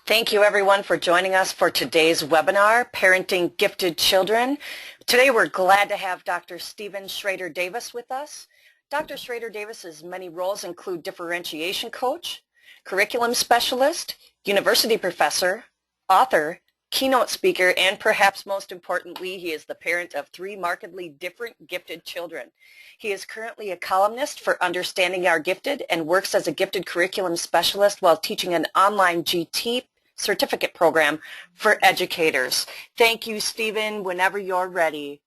Thank you everyone for joining us for today's webinar, Parenting Gifted Children. Today we're glad to have Dr. Stephen Schroeder-Davis with us. Dr. Schroeder-Davis's many roles include differentiation coach, curriculum specialist, university professor, author, keynote speaker, and perhaps most importantly, he is the parent of 3 markedly different gifted children. He is currently a columnist for Understanding Our Gifted and works as a gifted curriculum specialist while teaching an online GT certificate program for educators. Thank you, Stephen, whenever you're ready.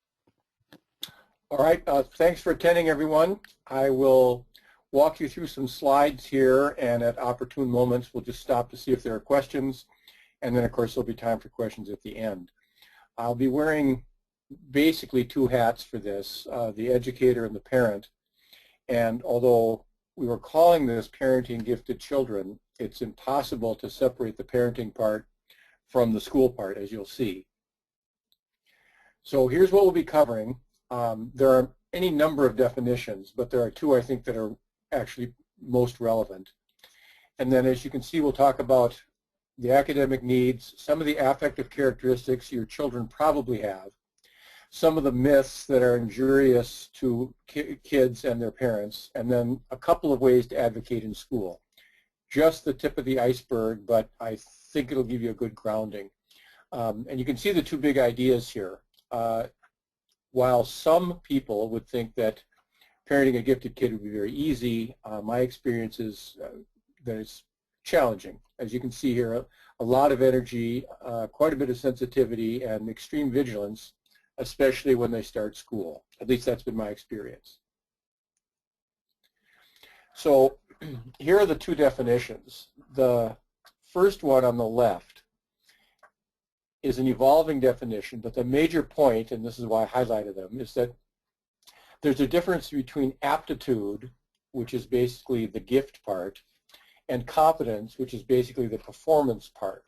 All right, thanks for attending, everyone. I will walk you through some slides here, and at opportune moments, we'll just stop to see if there are questions. And then, of course, there'll be time for questions at the end. I'll be wearing basically 2 hats for this, the educator and the parent. And although we were calling this Parenting Gifted Children, it's impossible to separate the parenting part from the school part, as you'll see. So here's what we'll be covering. There are any number of definitions, but there are 2 I think that are actually most relevant. And then, as you can see, we'll talk about the academic needs, some of the affective characteristics your children probably have, some of the myths that are injurious to kids and their parents, and then a couple of ways to advocate in school. Just the tip of the iceberg, but I think it'll give you a good grounding. And you can see the 2 big ideas here. While some people would think that parenting a gifted kid would be very easy, my experience is that it's challenging. As you can see here, a lot of energy, quite a bit of sensitivity, and extreme vigilance, especially when they start school. At least that's been my experience. So here are the 2 definitions. The first one on the left is an evolving definition, but the major point, and this is why I highlighted them, is that there's a difference between aptitude, which is basically the gift part, and competence, which is basically the performance part.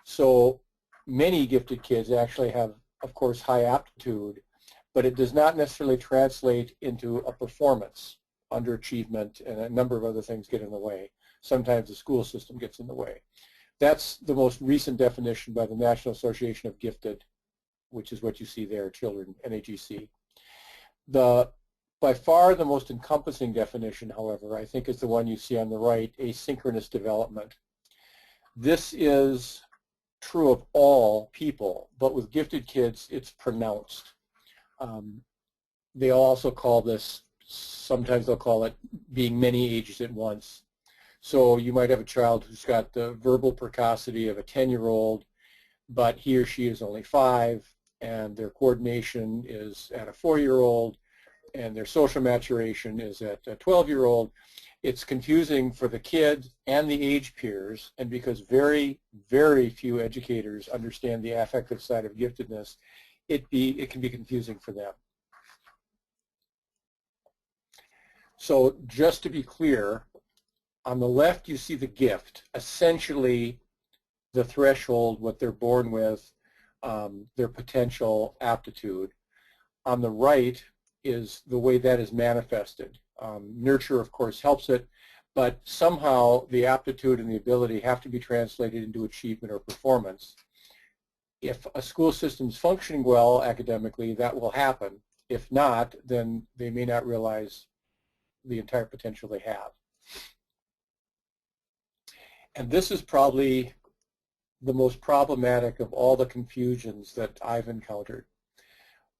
So many gifted kids actually have, of course, high aptitude, but it does not necessarily translate into a performance. Underachievement and a number of other things get in the way. Sometimes the school system gets in the way. That's the most recent definition by the National Association of Gifted, which is what you see there, children, NAGC. By far the most encompassing definition, however, I think is the one you see on the right, asynchronous development. This is true of all people, but with gifted kids, it's pronounced. They also call this, sometimes they'll call it being many ages at once. So you might have a child who's got the verbal precocity of a 10-year-old, but he or she is only 5, and their coordination is at a 4-year-old, and their social maturation is at a 12-year-old. It's confusing for the kid and the age peers, and because very, very few educators understand the affective side of giftedness, it can be confusing for them. So just to be clear, on the left you see the gift, essentially the threshold, what they're born with, their potential aptitude. On the right is the way that is manifested. Nurture, of course, helps it, but somehow the aptitude and the ability have to be translated into achievement or performance. If a school system is functioning well academically, that will happen. If not, then they may not realize the entire potential they have. And this is probably the most problematic of all the confusions that I've encountered.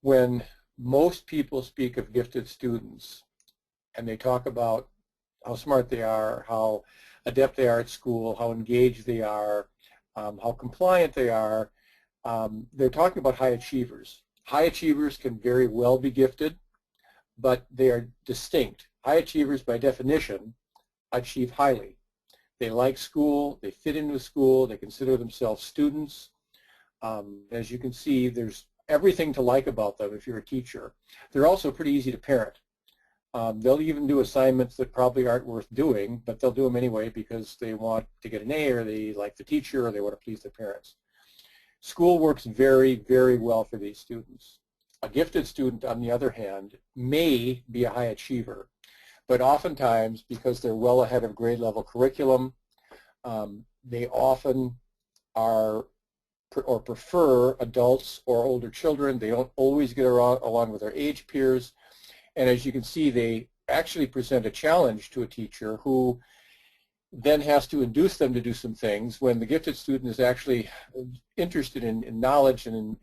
When most people speak of gifted students, and they talk about how smart they are, how adept they are at school, how engaged they are, how compliant they are, they're talking about high achievers. High achievers can very well be gifted, but they are distinct. High achievers, by definition, achieve highly. They like school, they fit into school, they consider themselves students. As you can see, there's everything to like about them if you're a teacher. They're also pretty easy to parent. They'll even do assignments that probably aren't worth doing, but they'll do them anyway because they want to get an A, or they like the teacher, or they want to please their parents. School works very, very well for these students. A gifted student, on the other hand, may be a high achiever, but oftentimes, because they're well ahead of grade level curriculum, They often are or prefer adults or older children. They don't always get along with their age peers. And as you can see, they actually present a challenge to a teacher who then has to induce them to do some things when the gifted student is actually interested in knowledge and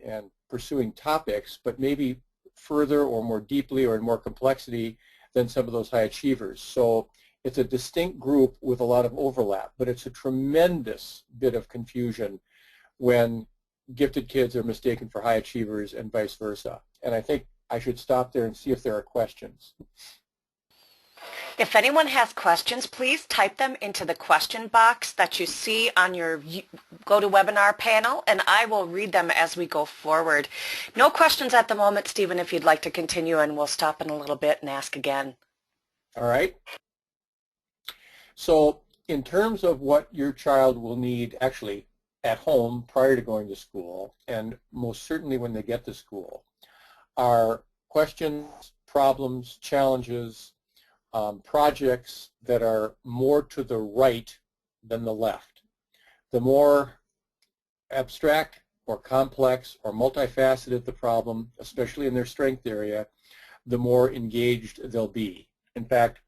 pursuing topics, but maybe further or more deeply or in more complexity than some of those high achievers. So it's a distinct group with a lot of overlap, but it's a tremendous bit of confusion when gifted kids are mistaken for high achievers and vice versa. And I think I should stop there and see if there are questions. If anyone has questions, please type them into the question box that you see on your GoToWebinar panel, and I will read them as we go forward. No questions at the moment, Stephen, if you'd like to continue, and we'll stop in a little bit and ask again. All right. So in terms of what your child will need actually at home prior to going to school, and most certainly when they get to school, are questions, problems, challenges, projects that are more to the right than the left. The more abstract or complex or multifaceted the problem, especially in their strength area, the more engaged they'll be. In fact,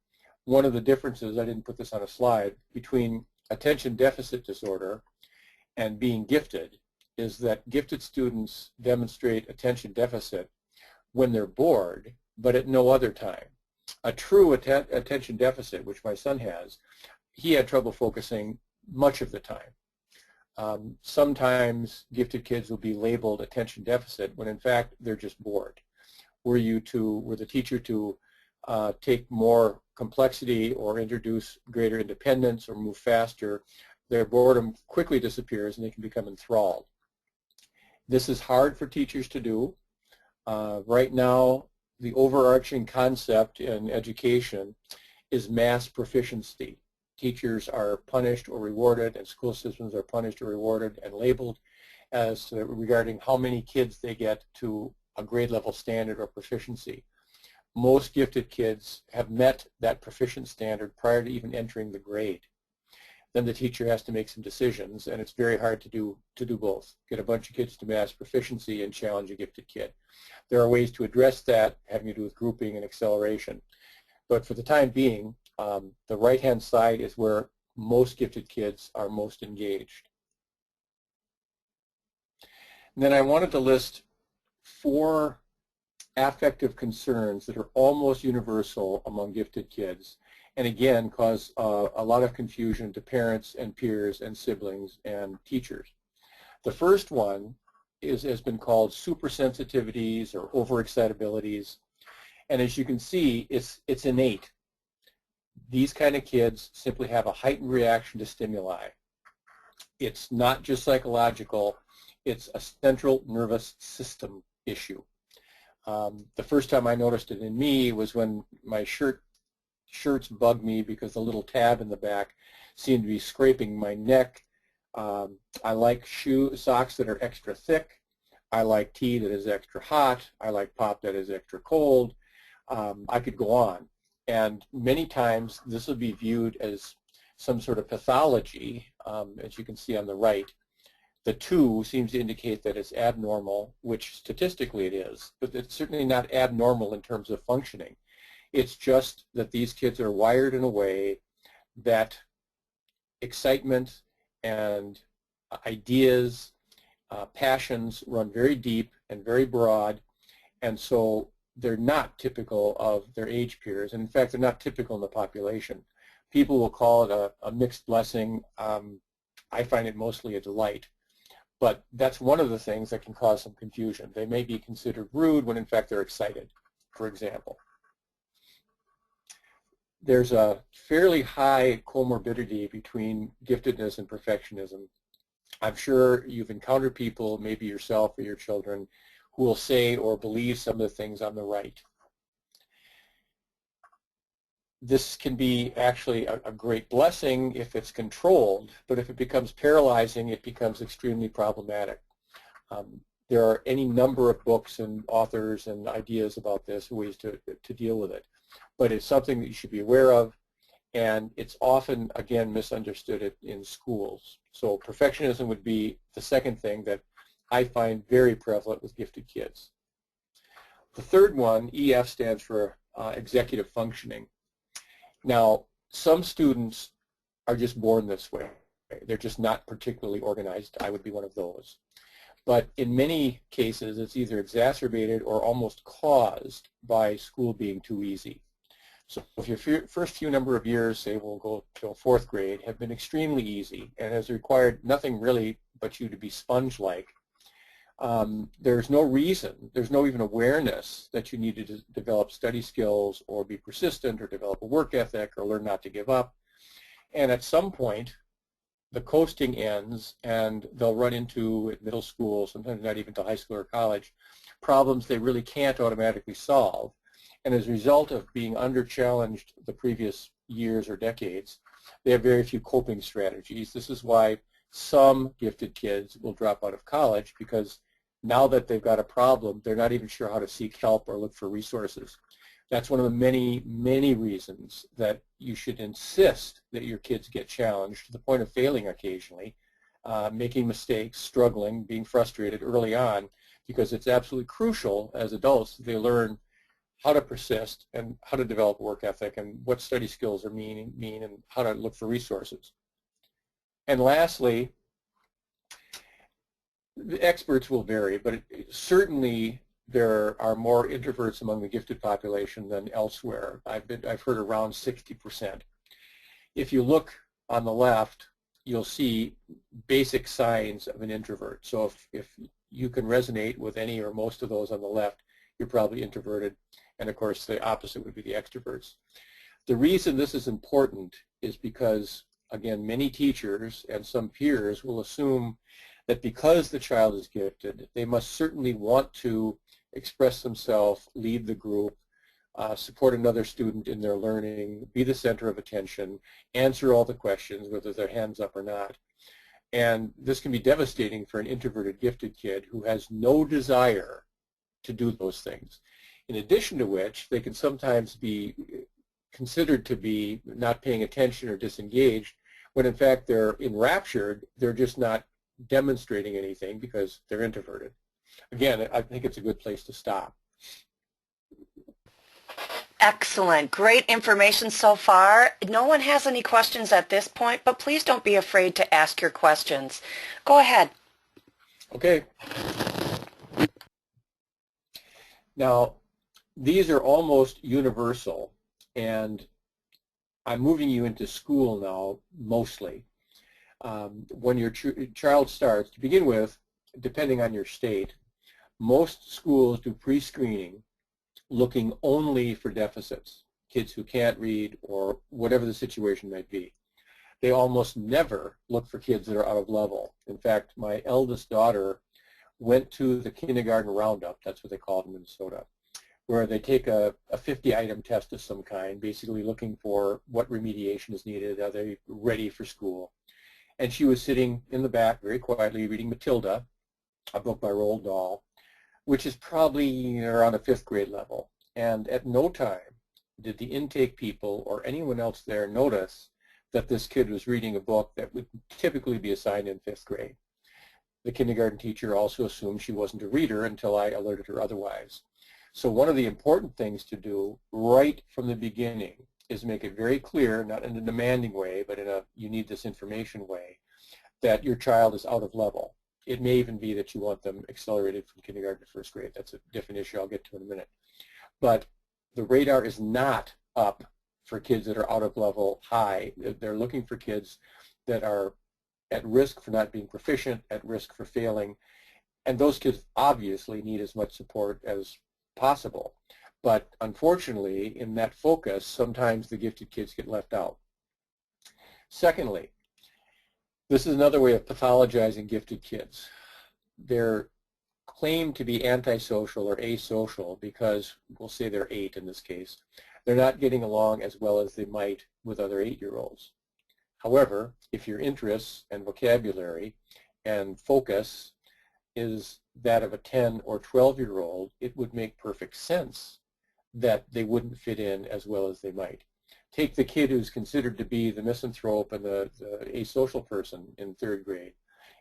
one of the differences, I didn't put this on a slide, between attention deficit disorder and being gifted is that gifted students demonstrate attention deficit when they're bored, but at no other time. A true attention deficit, which my son has, he had trouble focusing much of the time. Sometimes gifted kids will be labeled attention deficit when in fact they're just bored. Were the teacher to take more complexity or introduce greater independence or move faster, their boredom quickly disappears and they can become enthralled. This is hard for teachers to do. Right now, the overarching concept in education is mass proficiency. Teachers are punished or rewarded, and school systems are punished or rewarded and labeled as regarding how many kids they get to a grade level standard or proficiency. Most gifted kids have met that proficient standard prior to even entering the grade. Then the teacher has to make some decisions, and it's very hard to do both. Get a bunch of kids to mass proficiency and challenge a gifted kid. There are ways to address that having to do with grouping and acceleration. But for the time being, the right-hand side is where most gifted kids are most engaged. And then I wanted to list 4 affective concerns that are almost universal among gifted kids, and again cause a lot of confusion to parents and peers and siblings and teachers. The first one has been called supersensitivities or overexcitabilities, and as you can see, it's innate. These kind of kids simply have a heightened reaction to stimuli. It's not just psychological, it's a central nervous system issue. The first time I noticed it in me was when my shirts bugged me because the little tab in the back seemed to be scraping my neck. I like socks that are extra thick. I like tea that is extra hot. I like pop that is extra cold. I could go on. And many times this will be viewed as some sort of pathology, as you can see on the right. The 2 seems to indicate that it's abnormal, which statistically it is, but it's certainly not abnormal in terms of functioning. It's just that these kids are wired in a way that excitement and ideas, passions run very deep and very broad, and so they're not typical of their age peers, and in fact they're not typical in the population. People will call it a mixed blessing. I find it mostly a delight. But that's one of the things that can cause some confusion. They may be considered rude when in fact they're excited, for example. There's a fairly high comorbidity between giftedness and perfectionism. I'm sure you've encountered people, maybe yourself or your children, who will say or believe some of the things on the right. This can be actually a great blessing if it's controlled, but if it becomes paralyzing, it becomes extremely problematic. There are any number of books and authors and ideas about this, ways to deal with it. But it's something that you should be aware of, and it's often, again, misunderstood in schools. So perfectionism would be the second thing that I find very prevalent with gifted kids. The third one, EF, stands for executive functioning. Now, some students are just born this way. They're just not particularly organized. I would be one of those. But in many cases, it's either exacerbated or almost caused by school being too easy. So if your first few number of years, say we'll go till fourth grade, have been extremely easy and has required nothing really but you to be sponge-like, there's no reason, there's no even awareness that you need to develop study skills or be persistent or develop a work ethic or learn not to give up. And at some point, the coasting ends and they'll run into, at middle school, sometimes not even to high school or college, problems they really can't automatically solve. And as a result of being under-challenged the previous years or decades, they have very few coping strategies. This is why some gifted kids will drop out of college, because now that they've got a problem, they're not even sure how to seek help or look for resources. That's one of the many, many reasons that you should insist that your kids get challenged to the point of failing occasionally, making mistakes, struggling, being frustrated early on, because it's absolutely crucial as adults that they learn how to persist and how to develop work ethic and what study skills are mean and how to look for resources. And lastly, the experts will vary, but certainly there are more introverts among the gifted population than elsewhere. I've heard around 60%. If you look on the left, you'll see basic signs of an introvert. So if you can resonate with any or most of those on the left, you're probably introverted. And of course, the opposite would be the extroverts. The reason this is important is because, again, many teachers and some peers will assume that because the child is gifted, they must certainly want to express themselves, lead the group, support another student in their learning, be the center of attention, answer all the questions, whether they're hands up or not. And this can be devastating for an introverted gifted kid who has no desire to do those things. In addition to which, they can sometimes be considered to be not paying attention or disengaged, when in fact they're enraptured, they're just not demonstrating anything because they're introverted. Again, I think it's a good place to stop. Excellent. Great information so far. No one has any questions at this point, but please don't be afraid to ask your questions. Go ahead. Okay. Now, these are almost universal, and I'm moving you into school now, mostly. When your child starts, to begin with, depending on your state, most schools do pre-screening looking only for deficits, kids who can't read or whatever the situation might be. They almost never look for kids that are out of level. In fact, my eldest daughter went to the kindergarten roundup, that's what they call it in Minnesota, where they take a 50-item test of some kind, basically looking for what remediation is needed, are they ready for school. And she was sitting in the back very quietly reading Matilda, a book by Roald Dahl, which is probably around a 5th grade level. And at no time did the intake people or anyone else there notice that this kid was reading a book that would typically be assigned in 5th grade. The kindergarten teacher also assumed she wasn't a reader until I alerted her otherwise. So one of the important things to do right from the beginning is make it very clear, not in a demanding way, but in a you need this information way, that your child is out of level. It may even be that you want them accelerated from kindergarten to 1st grade. That's a different issue I'll get to in a minute. But the radar is not up for kids that are out of level high. They're looking for kids that are at risk for not being proficient, at risk for failing. And those kids obviously need as much support as possible. But unfortunately, in that focus, sometimes the gifted kids get left out. Secondly, this is another way of pathologizing gifted kids. They're claimed to be antisocial or asocial because, we'll say they're 8 in this case, they're not getting along as well as they might with other 8-year-olds. However, if your interests and vocabulary and focus is that of a 10 or 12-year-old, it would make perfect sense that they wouldn't fit in as well as they might. Take the kid who's considered to be the misanthrope and the asocial person in 3rd grade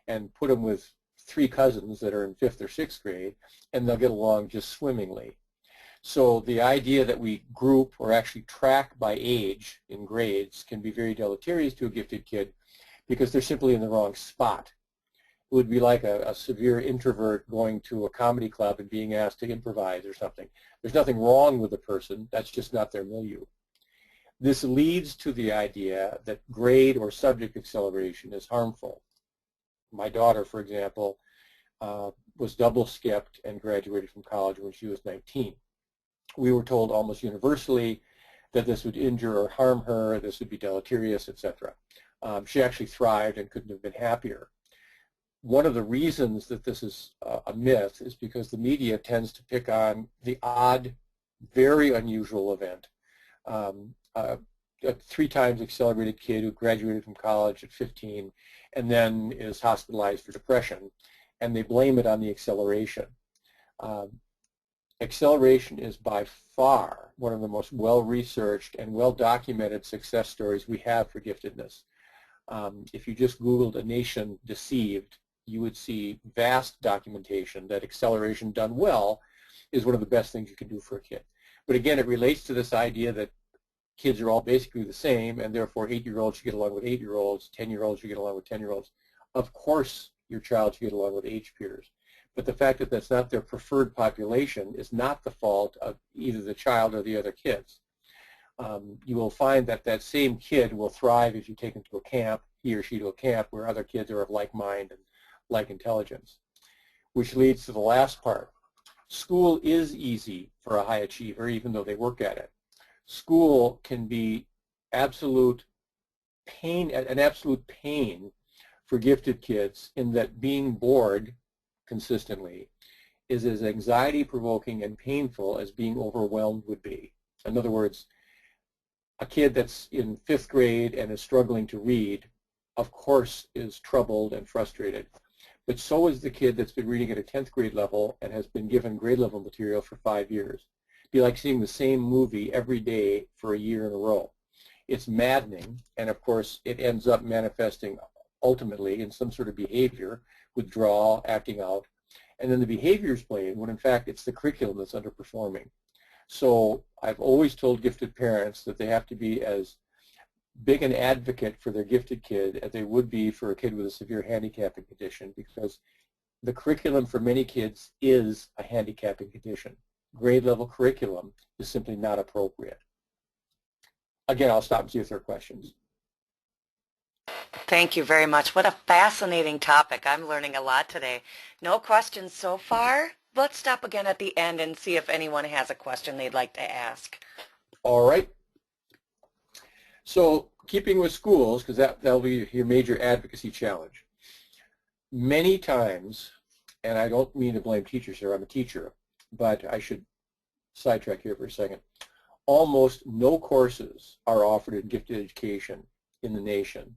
and put them with 3 cousins that are in 5th or 6th grade, and they'll get along just swimmingly. So the idea that we group or actually track by age in grades can be very deleterious to a gifted kid because they're simply in the wrong spot. It would be like a severe introvert going to a comedy club and being asked to improvise or something. There's nothing wrong with the person, that's just not their milieu. This leads to the idea that grade or subject acceleration is harmful. My daughter, for example, was double skipped and graduated from college when she was 19. We were told almost universally that this would injure or harm her, this would be deleterious, etc. She actually thrived and couldn't have been happier. One of the reasons that this is a myth is because the media tends to pick on the odd, very unusual event. A 3 times accelerated kid who graduated from college at 15 and then is hospitalized for depression, and they blame it on the acceleration. Acceleration is by far one of the most well-researched and well-documented success stories we have for giftedness. If you just Googled a nation deceived, you would see vast documentation that acceleration done well is one of the best things you can do for a kid. But again, it relates to this idea that kids are all basically the same, and therefore 8-year-olds should get along with 8-year-olds, 10-year-olds should get along with 10-year-olds. Of course your child should get along with age peers. But the fact that that's not their preferred population is not the fault of either the child or the other kids. You will find that that same kid will thrive if you take him to a camp, he or she to a camp where other kids are of like mind and like intelligence. Which leads to the last part. School is easy for a high achiever even though they work at it. School can be an absolute pain for gifted kids in that being bored consistently is as anxiety-provoking and painful as being overwhelmed would be. In other words, a kid that's in 5th grade and is struggling to read, of course, is troubled and frustrated. But so is the kid that's been reading at a 10th grade level and has been given grade level material for 5 years. It'd be like seeing the same movie every day for a year in a row. It's maddening, and of course, it ends up manifesting ultimately in some sort of behavior, withdrawal, acting out, and then the behaviors blame when in fact it's the curriculum that's underperforming. So I've always told gifted parents that they have to be as big an advocate for their gifted kid as they would be for a kid with a severe handicapping condition, because the curriculum for many kids is a handicapping condition. Grade level curriculum is simply not appropriate. Again, I'll stop and see if there are questions. Thank you very much. What a fascinating topic. I'm learning a lot today. No questions so far. Let's stop again at the end and see if anyone has a question they'd like to ask. All right. So keeping with schools, because that'll be your major advocacy challenge. Many times, and I don't mean to blame teachers here, I'm a teacher, but I should sidetrack here for a second. Almost no courses are offered in gifted education in the nation.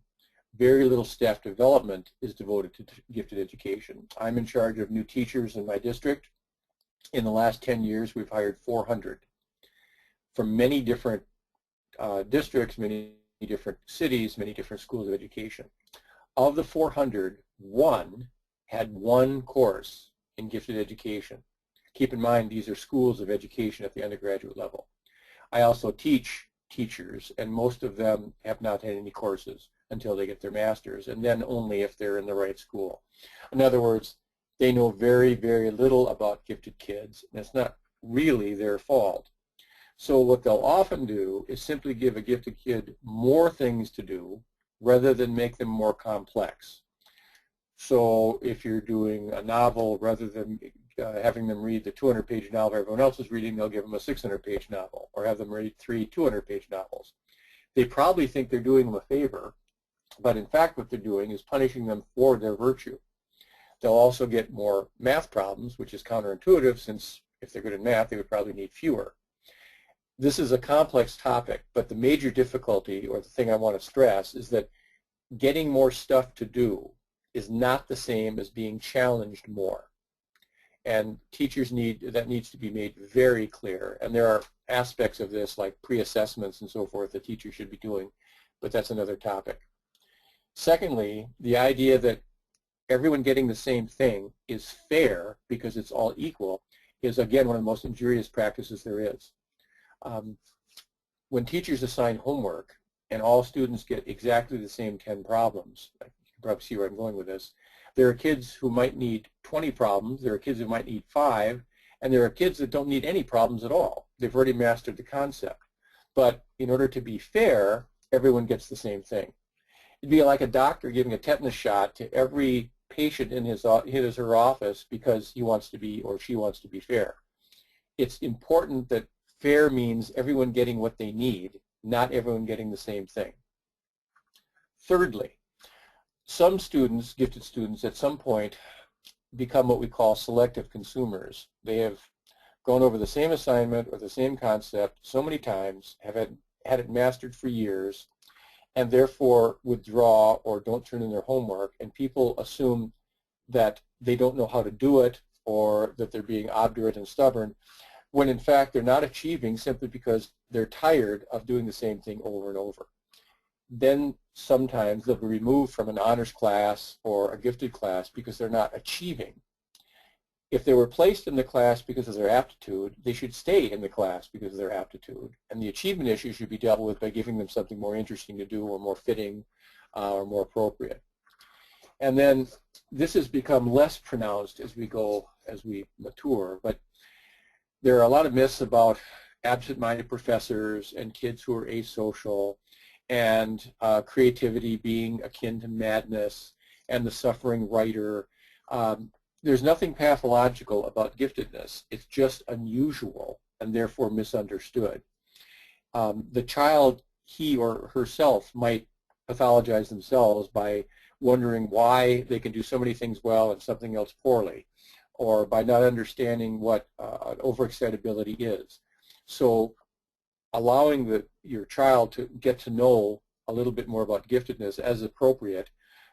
Very little staff development is devoted to gifted education. I'm in charge of new teachers in my district. In the last 10 years, we've hired 400 from many different districts, many different cities, many different schools of education. Of the 400, one had one course in gifted education. Keep in mind, these are schools of education at the undergraduate level. I also teach teachers, and most of them have not had any courses until they get their master's, and then only if they're in the right school. In other words, they know very, very little about gifted kids, and it's not really their fault. So what they'll often do is simply give a gifted kid more things to do rather than make them more complex. So if you're doing a novel, rather than having them read the 200-page novel everyone else is reading, they'll give them a 600-page novel, or have them read 3 200-page novels. They probably think they're doing them a favor, but in fact what they're doing is punishing them for their virtue. They'll also get more math problems, which is counterintuitive, since if they're good at math, they would probably need fewer. This is a complex topic, but the major difficulty, or the thing I want to stress, is that getting more stuff to do is not the same as being challenged more. And teachers that needs to be made very clear. And there are aspects of this like pre-assessments and so forth that teachers should be doing, but that's another topic. Secondly, the idea that everyone getting the same thing is fair because it's all equal is, again, one of the most injurious practices there is. When teachers assign homework and all students get exactly the same 10 problems, you can probably see where I'm going with this, there are kids who might need 20 problems, there are kids who might need 5, and there are kids that don't need any problems at all. They've already mastered the concept. But in order to be fair, everyone gets the same thing. It'd be like a doctor giving a tetanus shot to every patient in his or her office because he wants to be or she wants to be fair. It's important that fair means everyone getting what they need, not everyone getting the same thing. Thirdly, some students, gifted students, at some point become what we call selective consumers. They have gone over the same assignment or the same concept so many times, have had it mastered for years, and therefore withdraw or don't turn in their homework, and people assume that they don't know how to do it or that they're being obdurate and stubborn, when in fact they're not achieving simply because they're tired of doing the same thing over and over. Then sometimes they'll be removed from an honors class or a gifted class because they're not achieving. If they were placed in the class because of their aptitude, they should stay in the class because of their aptitude. And the achievement issue should be dealt with by giving them something more interesting to do or more fitting or more appropriate. And then this has become less pronounced as we mature, but there are a lot of myths about absent-minded professors and kids who are asocial, and creativity being akin to madness, and the suffering writer. There's nothing pathological about giftedness. It's just unusual and therefore misunderstood. The child, he or herself, might pathologize themselves by wondering why they can do so many things well and something else poorly, or by not understanding what an overexcitability is. So allowing your child to get to know a little bit more about giftedness as appropriate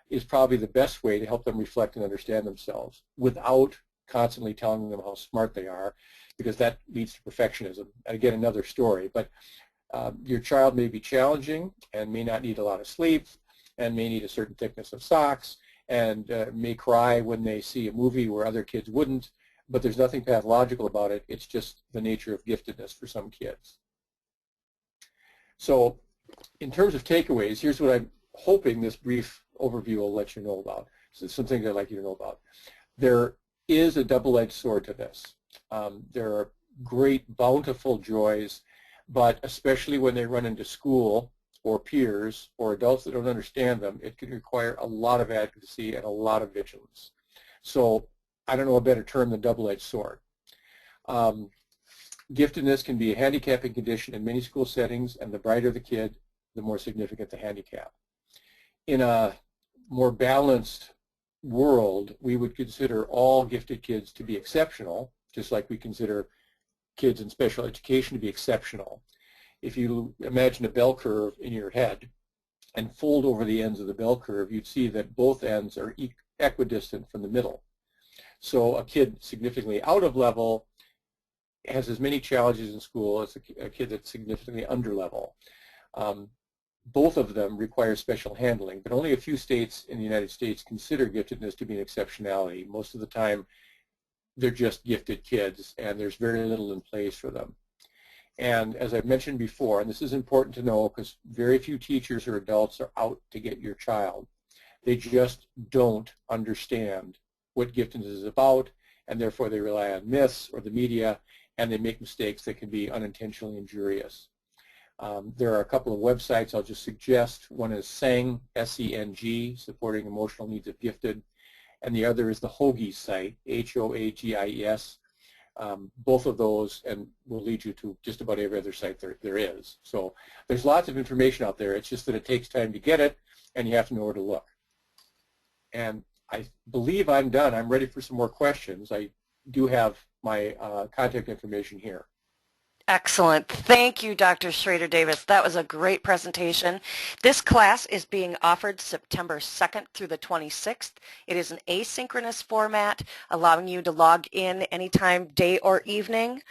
is probably the best way to help them reflect and understand themselves without constantly telling them how smart they are, because that leads to perfectionism. And again, another story. But your child may be challenging and may not need a lot of sleep and may need a certain thickness of socks and may cry when they see a movie where other kids wouldn't, but there's nothing pathological about it. It's just the nature of giftedness for some kids. So in terms of takeaways, here's what I'm hoping this brief overview will let you know about. So some things I'd like you to know about. There is a double-edged sword to this. There are great, bountiful joys, but especially when they run into school or peers or adults that don't understand them, it can require a lot of advocacy and a lot of vigilance. So I don't know a better term than double-edged sword. Giftedness can be a handicapping condition in many school settings, and the brighter the kid, the more significant the handicap. In a more balanced world, we would consider all gifted kids to be exceptional, just like we consider kids in special education to be exceptional. If you imagine a bell curve in your head and fold over the ends of the bell curve, you'd see that both ends are equidistant from the middle. So a kid significantly out of level has as many challenges in school as a kid that's significantly under level. Both of them require special handling, but only a few states in the United States consider giftedness to be an exceptionality. Most of the time, they're just gifted kids, and there's very little in place for them. And as I've mentioned before, and this is important to know because very few teachers or adults are out to get your child. They just don't understand what giftedness is about, and therefore they rely on myths or the media, and they make mistakes that can be unintentionally injurious. There are a couple of websites I'll just suggest. One is SENG, S-E-N-G, Supporting Emotional Needs of Gifted, and the other is the Hoagies site, H-O-A-G-I-E-S. Both of those and will lead you to just about every other site there is. So there's lots of information out there. It's just that it takes time to get it, and you have to know where to look. And I believe I'm done. I'm ready for some more questions. I do have my contact information here. Excellent. Thank you, Dr. Schroeder-Davis. That was a great presentation. This class is being offered September 2nd through the 26th. It is an asynchronous format, allowing you to log in anytime, day or evening.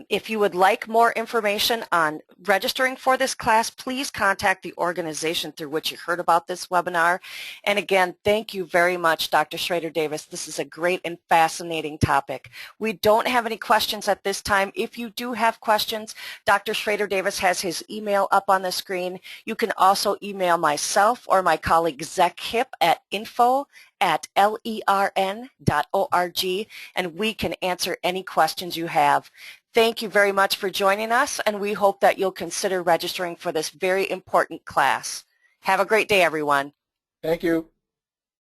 If you would like more information on registering for this class, please contact the organization through which you heard about this webinar. And again, thank you very much, Dr. Schroeder-Davis. This is a great and fascinating topic. We don't have any questions at this time. If you do have questions, Dr. Schroeder-Davis has his email up on the screen. You can also email myself or my colleague Zek Hip at info@lern.org, and we can answer any questions you have. Thank you very much for joining us, and we hope that you'll consider registering for this very important class. Have a great day, everyone. Thank you.